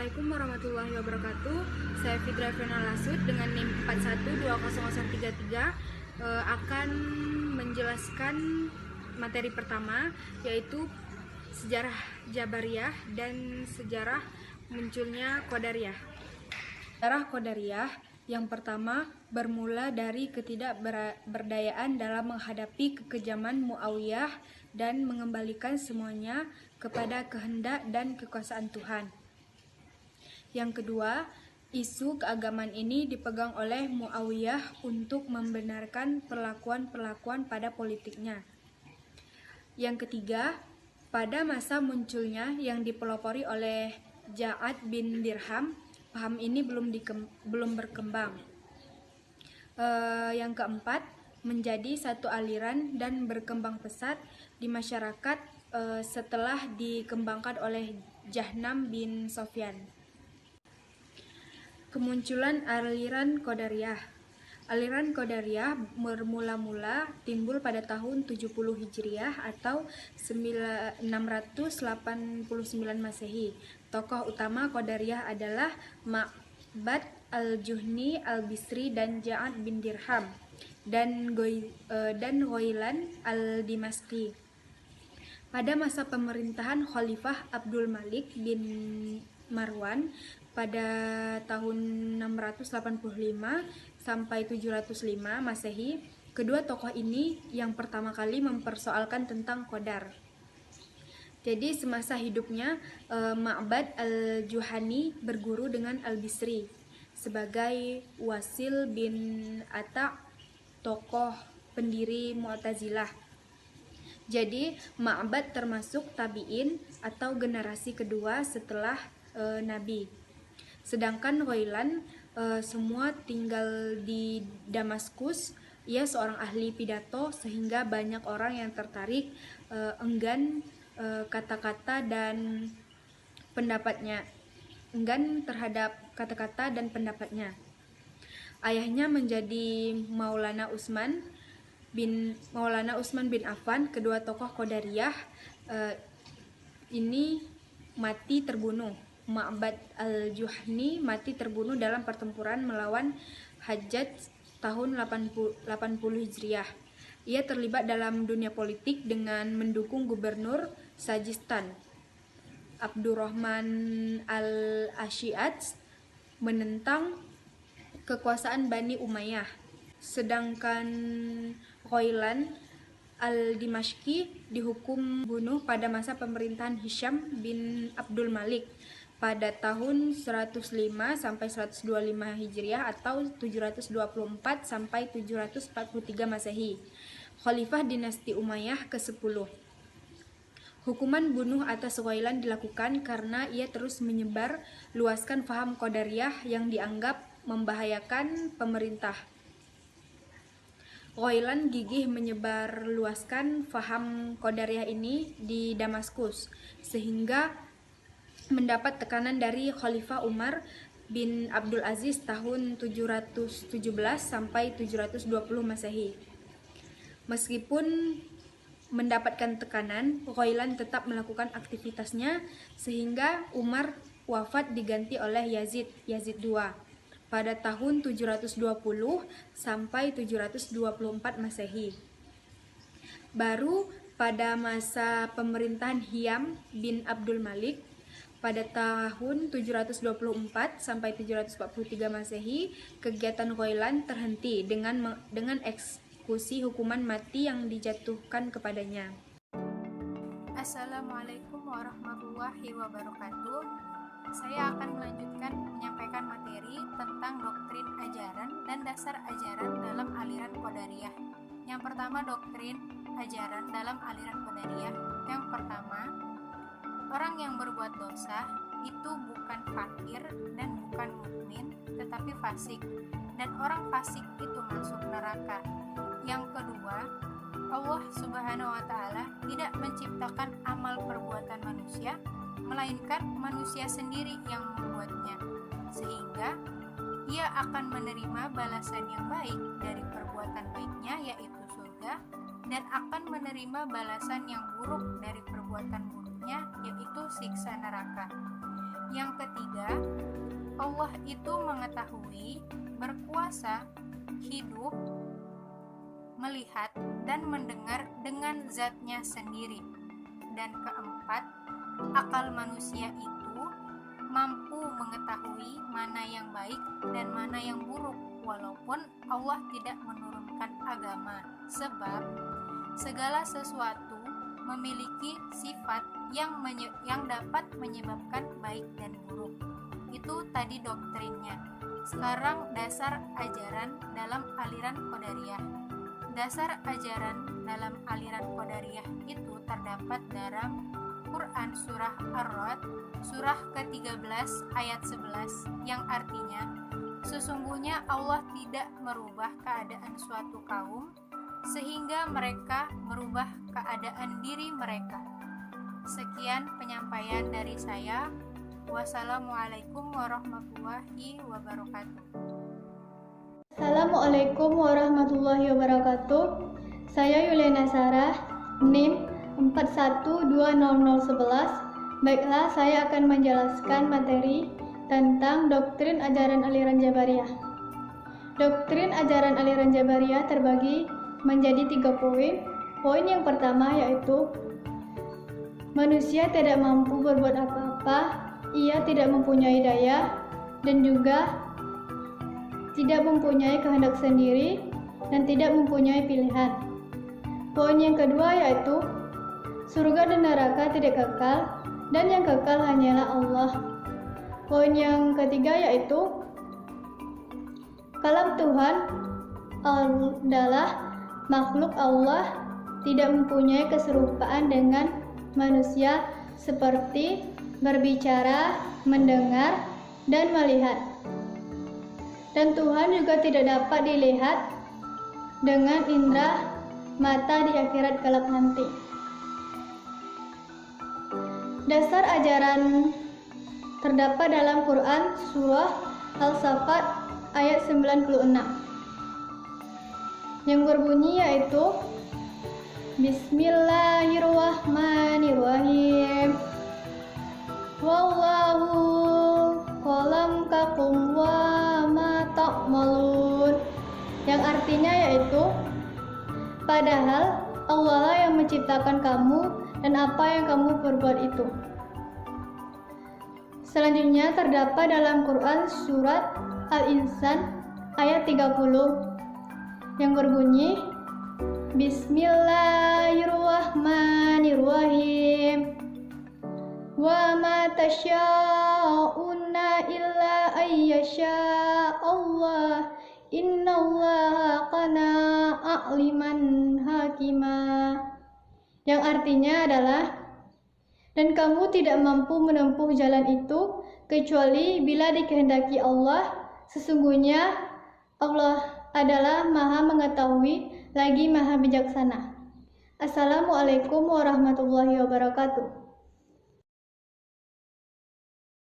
Assalamualaikum warahmatullahi wabarakatuh. Saya Fitra Fiona Lasud dengan NIM 41200033 akan menjelaskan materi pertama, yaitu sejarah Jabariyah dan sejarah munculnya Qadariyah. Sejarah Qadariyah yang pertama bermula dari ketidakberdayaan dalam menghadapi kekejaman Muawiyah dan mengembalikan semuanya kepada kehendak dan kekuasaan Tuhan. Yang kedua, isu keagamaan ini dipegang oleh Muawiyah untuk membenarkan perlakuan-perlakuan pada politiknya. Yang ketiga, pada masa munculnya yang dipelopori oleh Ja'ad bin Dirham, paham ini belum berkembang. Yang keempat, menjadi satu aliran dan berkembang pesat di masyarakat setelah dikembangkan oleh Jahnam bin Sofyan. Kemunculan aliran Qadariyah. Aliran Qadariyah bermula-mula timbul pada tahun 70 Hijriah atau 689 Masehi. Tokoh utama Qadariyah adalah Ma'bad al-Juhni al-Bisri dan Ja'ad bin Dirham dan Ghailan al-Dimashqi. Pada masa pemerintahan Khalifah Abdul Malik bin Marwan pada tahun 685 sampai 705 Masehi, kedua tokoh ini yang pertama kali mempersoalkan tentang qadar. Jadi semasa hidupnya Ma'bad al-Juhani berguru dengan al-Bisri sebagai Wasil bin Ata, tokoh pendiri Mu'tazilah. Jadi Ma'bad termasuk tabi'in atau generasi kedua setelah Nabi. Sedangkan Ghailan semua tinggal di Damaskus. Ia seorang ahli pidato sehingga banyak orang yang tertarik enggan terhadap kata-kata dan pendapatnya. Ayahnya menjadi Maulana Utsman bin Affan. Kedua tokoh Qadariyah ini mati terbunuh. Ma'bad al-Juhni mati terbunuh dalam pertempuran melawan Hajjaj tahun 80 Hijriah. Ia terlibat dalam dunia politik dengan mendukung gubernur Sajistan Abdurrahman al-Ashi'aj menentang kekuasaan Bani Umayyah. Sedangkan Ghailan al-Dimashqi dihukum bunuh pada masa pemerintahan Hisham bin Abdul Malik pada tahun 105 sampai 125 Hijriah atau 724 sampai 743 Masehi. Khalifah dinasti Umayyah ke-10. Hukuman bunuh atas Ghailan dilakukan karena ia terus menyebar luaskan faham Qadariyah yang dianggap membahayakan pemerintah. Ghailan gigih menyebar luaskan faham Qadariyah ini di Damaskus sehingga mendapat tekanan dari Khalifah Umar bin Abdul Aziz tahun 717 sampai 720 Masehi. Meskipun mendapatkan tekanan, Ghailan tetap melakukan aktivitasnya sehingga Umar wafat diganti oleh Yazid II pada tahun 720 sampai 724 Masehi. Baru pada masa pemerintahan Hiyam bin Abdul Malik pada tahun 724 sampai 743 Masehi, kegiatan Ghailan terhenti dengan eksekusi hukuman mati yang dijatuhkan kepadanya. Assalamualaikum warahmatullahi wabarakatuh. Saya akan melanjutkan menyampaikan materi tentang doktrin ajaran dan dasar ajaran dalam aliran Qadariyah. Yang pertama, doktrin ajaran dalam aliran Qadariyah. Yang pertama, orang yang berbuat dosa itu bukan fakir dan bukan mukmin, tetapi fasik, dan orang fasik itu masuk neraka. Yang kedua, Allah Subhanahu wa Ta'ala tidak menciptakan amal perbuatan manusia, melainkan manusia sendiri yang membuatnya, sehingga ia akan menerima balasan yang baik dari perbuatan baiknya, yaitu surga, dan akan menerima balasan yang buruk dari perbuatan buruknya, yaitu siksa neraka. Yang ketiga, Allah itu mengetahui, berkuasa, hidup, melihat, dan mendengar dengan zatnya sendiri. Dan keempat, akal manusia itu mampu mengetahui mana yang baik dan mana yang buruk, walaupun Allah tidak menurunkan agama, sebab segala sesuatu memiliki sifat yang dapat menyebabkan baik dan buruk. Itu tadi doktrinnya. Sekarang dasar ajaran dalam aliran Qadariyah. Dasar ajaran dalam aliran Qadariyah itu terdapat dalam Quran surah Ar-Ra'd surah ke-13 ayat 11 yang artinya, sesungguhnya Allah tidak merubah keadaan suatu kaum sehingga mereka merubah keadaan diri mereka. Sekian penyampaian dari saya. Wassalamualaikum warahmatullahi wabarakatuh. Assalamualaikum warahmatullahi wabarakatuh. Saya Yuliana Sarah, NIM 412011. Baiklah, saya akan menjelaskan materi tentang doktrin ajaran aliran Jabariyah. Doktrin ajaran aliran Jabariyah terbagi menjadi 3 poin. Poin yang pertama yaitu manusia tidak mampu berbuat apa-apa, ia tidak mempunyai daya, dan juga tidak mempunyai kehendak sendiri dan tidak mempunyai pilihan. Poin yang kedua yaitu surga dan neraka tidak kekal, dan yang kekal hanyalah Allah. Poin yang ketiga yaitu kalam Tuhan adalah makhluk Allah, tidak mempunyai keserupaan dengan manusia seperti berbicara, mendengar, dan melihat. Dan Tuhan juga tidak dapat dilihat dengan indera mata di akhirat kelak nanti. Dasar ajaran terdapat dalam Quran surah Al-Saffat ayat 96 yang berbunyi yaitu Bismillahirrahmanirrahim. Wallahu khalaqakum wa ma ta'malun, yang artinya yaitu padahal Allah lah yang menciptakan kamu dan apa yang kamu perbuat itu. Selanjutnya terdapat dalam Quran surat Al-Insan ayat 30 yang berbunyi Bismillahirrahmanirrahim. Wa ma tasya'una illa ayyasha Allah, innallaha kana a'liman hakima, yang artinya adalah dan kamu tidak mampu menempuh jalan itu kecuali bila dikehendaki Allah, sesungguhnya Allah adalah Maha mengetahui lagi Maha bijaksana. Assalamualaikum warahmatullahi wabarakatuh.